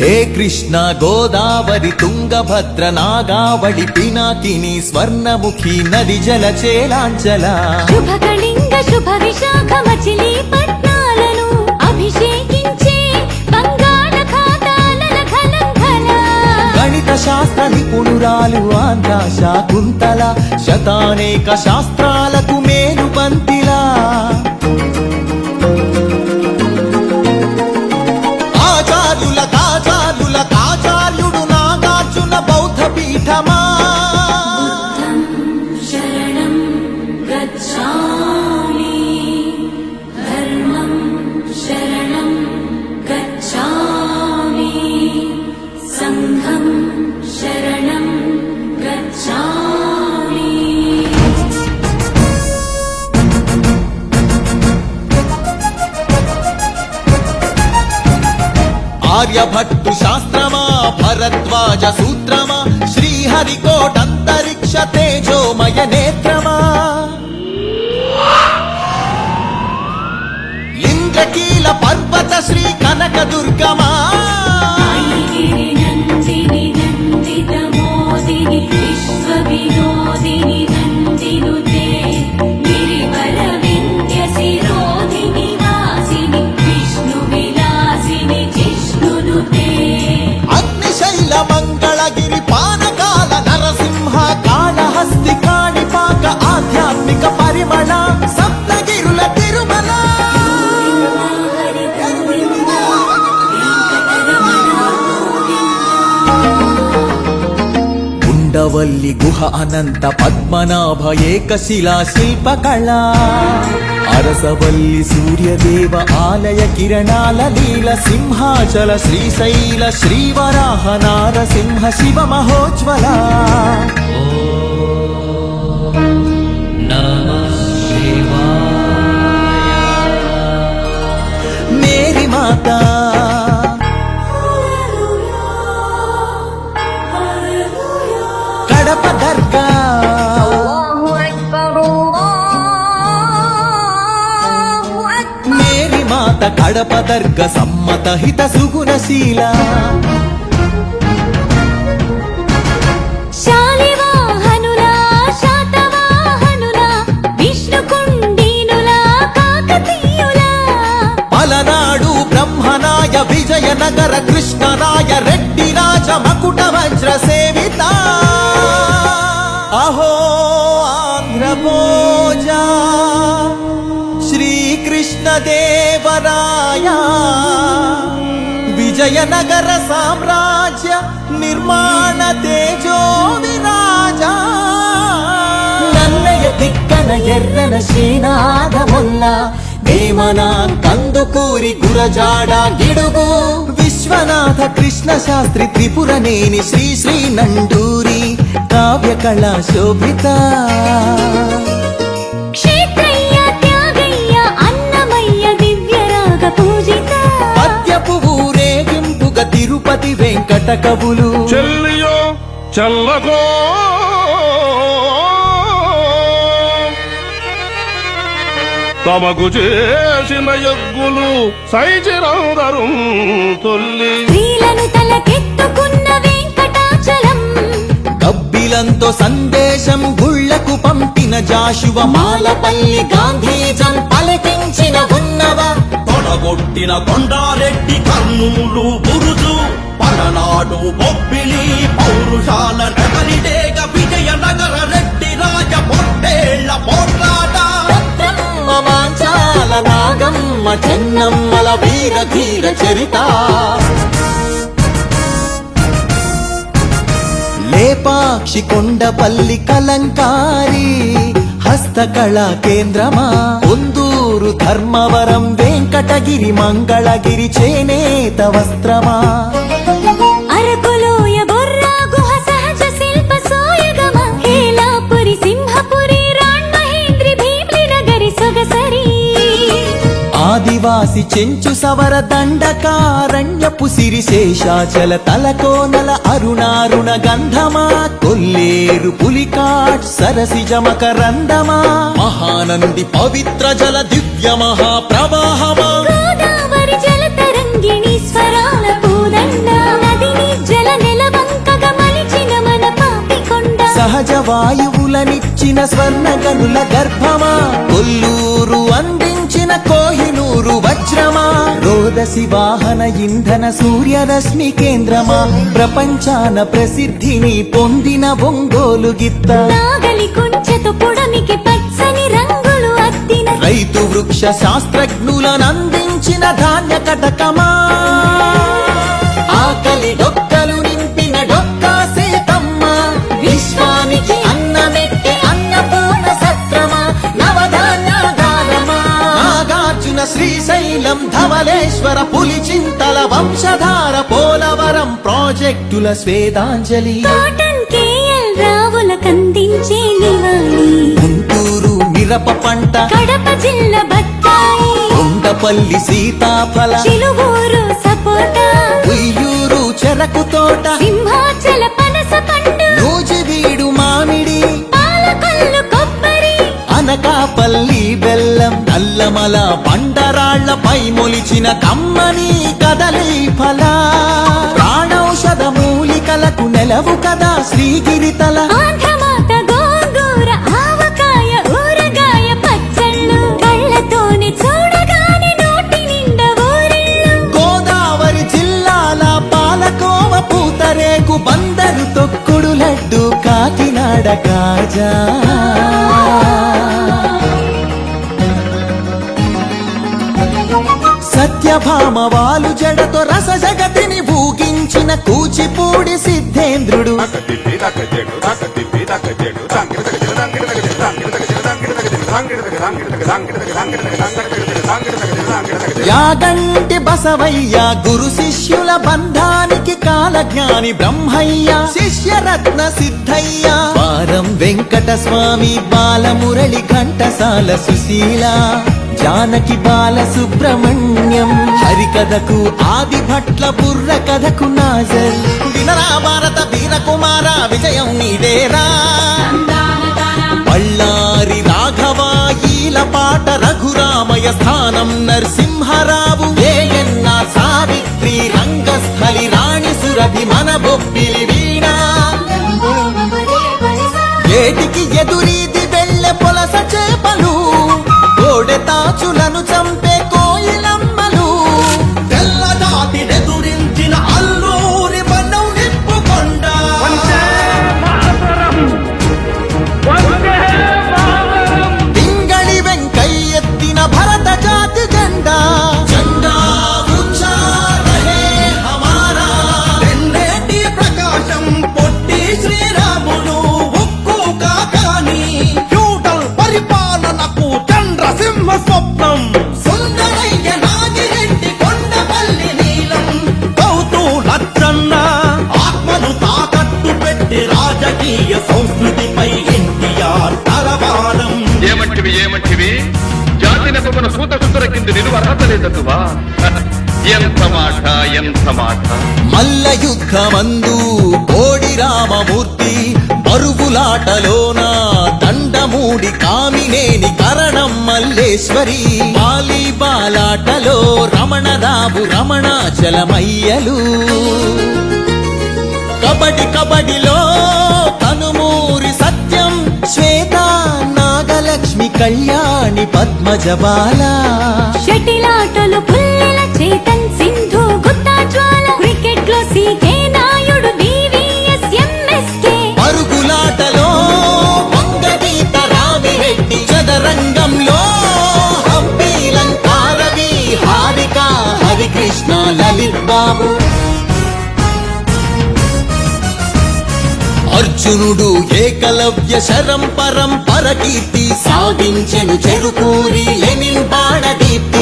హే కృష్ణ గోదావరి తుంగభద్ర నాగావళి పినాకిని స్వర్ణముఖి నది జల చేలాంచల శుభకళింగ శుభ విశాఖ మచిలీపట్నాలను అభిషేకించే బంగాళాఖాతాల ఖలంఖల గణిత శాస్త్ర నిపుణురాలు ఆంధ్ర శాకుంతల శతానేక శాస్త్రాలకు మేలు బంతిలా ఆచార్యుడు నాగార్జున బౌద్ధ పీఠమా శరణం గచ్ఛామి ధర్మం శరణం గచ్ఛామి సంఘం శరణం గచ్ఛామి ఆర్యభట్టు శాస్త్రమా భరద్వాజ సూత్రమా శ్రీహరికోటంతరిక్ష తేజోమయ నేత్రమా ఇంద్రకీల పర్వత శ్రీ కనక దుర్గమా నందిని నందిత మోదిని విశ్వ వినోదిని నందినుతే గిరివర వింధ్య శిరోధిని వాసిని విష్ణు విలాసిని జిష్ణునుతే అగ్నిశైల మంగళగిరి పానకాల నరసింహ కాళహస్తి కాణిపాక ఆధ్యాత్మిక పరిమళ సప్తగిరుల తిరుమల ఉండవల్లి గుహ అనంత పద్మనాభ ఏకశిలా శిల్పకళ అరసవల్లి సూర్యదేవ ఆలయ కిరణాల లీల సింహాచల శ్రీశైల శ్రీవరాహ నారసింహ శివ మహోజ్వల మేరీ మాతా కడప దర్గా మేరీ మాత కడప దర్గ సమ్మత హిత సుగుణశీల శాలివాహనులా శాతవాహనులా విష్ణుకుండినులా కాకతీయులా పలనాడు బ్రహ్మనాయ విజయనగర కృష్ణరాయ రెడ్డి రాజ మకుట వజ్ర సేవిత అహో ఆంధ్రభోజ శ్రీకృష్ణ దేవరాయ విజయనగర సామ్రాజ్య నిర్మాణ తేజో విరాజ నన్నయ తిక్కన ఎర్రన శ్రీనాథముల్ల వేమన కందుకూరి గురజాడ గిడుగు విశ్వనాథ కృష్ణ శాస్త్రి త్రిపురనేని శ్రీ శ్రీ నండూరి కావ్య కళా శోభిత క్షేత్రయ్య త్యాగయ్య అన్నమయ్య దివ్యరాగ పూజిత పద్యపు ఊరేగింపుగ తిరుపతి వెంకట కవులు చెల్లియో చల్లకో తమకు చేసిన యజ్ఞులు సైచిరందరు తొల్లి స్త్రీలను తలకెత్తుకున్న వెంకటాచలం కబ్బిలంతో సందేశం గుళ్లకు పంపిన జాషువ మాలపల్లి గాంధీజం పలికించిన ఉన్నవ తొడగొట్టిన కొండారెడ్డి కర్నూలు బురుజు పలనాడు బొబ్బిలి పౌరుషాల నగరిడేగ విజయనగర రెడ్డి రాజ పొట్టేళ్ల పోట్లాట మాంచాల నాగమ్మ చెన్నమ్మల వీర ధీర చరిత లేపాక్షి కొండపల్లి కలంకారి హస్తకళా కేంద్రమా ఉందూరు ధర్మవరం వెంకటగిరి మంగళగిరి చేనేత వస్త్రమా అరకులోయ బొర్రా గుహ సహజ శిల్ప సోయగమ హేలాపురి సింహపురి రాణ్మహేంద్రి భీమ్లి నగరి సొగసరి ఆదివాసి చెంచు సవర దండకారణ్యపు సిరి శేషాచల తలకోనల అరుణారుణ గంధమా కొల్లేరు పులికాట్ సరసిజ మకరందమా మహానంది పవిత్ర జల దివ్య మహాప్రవాహమా గోదావరి జల తరంగిణి స్వరాల పూదండ ప్రాణవాయువులనిచ్చిన స్వర్ణగనుల గర్భమా, కొల్లూరు అందించిన కోహినూరు వజ్రమా, రోదసి వాహన ఇంధన సూర్యరశ్మి కేంద్రమా, ప్రపంచాన ప్రసిద్ధిని పొందిన ఒంగోలు గిత్త, నాగలి కుంచెతో పొడమికి పచ్చని రంగులు అద్దిన రైతు వృక్ష శాస్త్రజ్ఞులనందించిన ధాన్య కటకమా, ఆకలి డొక్కలు నింపిన డొక్కా సీతమ్మ, విశ్వానికి అన్నమెట్టే అన్నపూర్ణ సత్రమా, నవధాన్య దానమా, నాగార్జున శ్రీశైలం ధవళేశ్వర పులిచింతల వంశధార పోలవరం ప్రాజెక్టుల స్వేదాంజలి, కాటన్ కేఎల్ రావులకందించే నివాళి, గుంటూరు మిరప పంట, కడప జిల్లా బత్తాయి, కొండపల్లి సీతాఫల, చిలుగూరు సపోటా, ఉయ్యూరు చెరకు తోట, సింహాచల పనస పండు, నూజివీడు మామిడి, పాలకొల్లు కొబ్బరి, అనకాపల్లి బెల్లం, నల్లమల బండరాళ్లపై మొలిచిన కమ్మని కదలి ఫల, ప్రాణౌషధ మూలికలకు నెలవు కదా శ్రీగిరితల, ఆంధ్రమాత గోంగూర ఆవకాయ ఊరగాయ పచ్చళ్ళు, కళ్ళతోనే చూడగానే నోటి నిండా ఊరిళ్ళు, గోదావరి జిల్లాల పాలకోవ పూతరేకు, బందరు తొక్కుడు లడ్డు, కాకినాడ కాజా, సత్యభామ వాలు జడతో రస జగతిని ఊగించిన కూచిపూడి సిద్ధేంద్రుడు, యాగంటి బసవయ్య గురు శిష్యుల బంధానికి కాలజ్ఞాని బ్రహ్మయ్య, శిష్యరత్న సిద్ధయ్య, వారం వెంకట స్వామి, బాలమురళి ఘంటసాల సుశీల, జానకి బాల సుబ్రహ్మణ్యం, హరికథకు ఆది భట్ల బుర్ర కథకు నాజర్, వినరా భారత వీర కుమార విజయం నీదేరా, బళ్ళారి రాఘవాయీల పాట రఘురామయ స్థానం నరసింహరావు, ఏఎన్ఆర్ సావిత్రి రంగస్థలి రాణి సురభి మన బొబ్బిలి వీణ, ఏటికి ఎదురీది వెళ్ళె పొలస చేపలు, కోడె తాచులను చంపే కోయిలమ్మలు, తెల్లదాటి ఎదురించిన అల్లూరి బన్నం నిప్పుకొండ, పింగళి వెంకయ్యెత్తిన భరత జాతి జెండా, జెండా ఊంచా రహే హమారా, తెన్నేటి ప్రకాశం పొట్టి శ్రీరాములు ఉక్కు కాకాని, ఫ్యూడల్ పరిపాలనకు చంద్రసింహ స్వప్నం, సుందరయ్య నాగిరెడ్డి కొండపల్లి నీలం, గౌతు లచ్చన్న ఆత్మను తాకట్టు పెట్టి రాజకీయ సంస్కృతిపై ఎన్టీఆర్ తలవారం. ఏమంటివి జాతి నెపమున సూత సుందర కింద నిలువ అర్హత లేదటువా? ఎంత మాట మల్ల యుద్ధమందు కోడి రామమూర్తి, పరుగులాటలోన దండమూడి కామినేని కరణం మల్లేశ్వరి, వాలీబాలాటలో రమణరావు రమణాచలమయ్యలు, కబడిలో కనుమూరి సత్యం శ్వేత నాగలక్ష్మి కళ్యాణి పద్మజబాల, షటిలాటలు పుల్లెల చేతన్ సింధు గుత్తా జ్వాల, క్రికెట్ లో సీకే నాయుడు డివిఎస్ ఎంఎస్కే, పరుగులాటలో వంగగీత రామిరెడ్డి, చదరంగంలో హంపీలంకారవి హారిక హరికృష్ణ లలిత్ బాబు, అర్జునుడు ఏకలవ్య శరం పరంపర కీర్తి సాధించెను చెరుకూరి లెనిన్ బాణదీప్తి,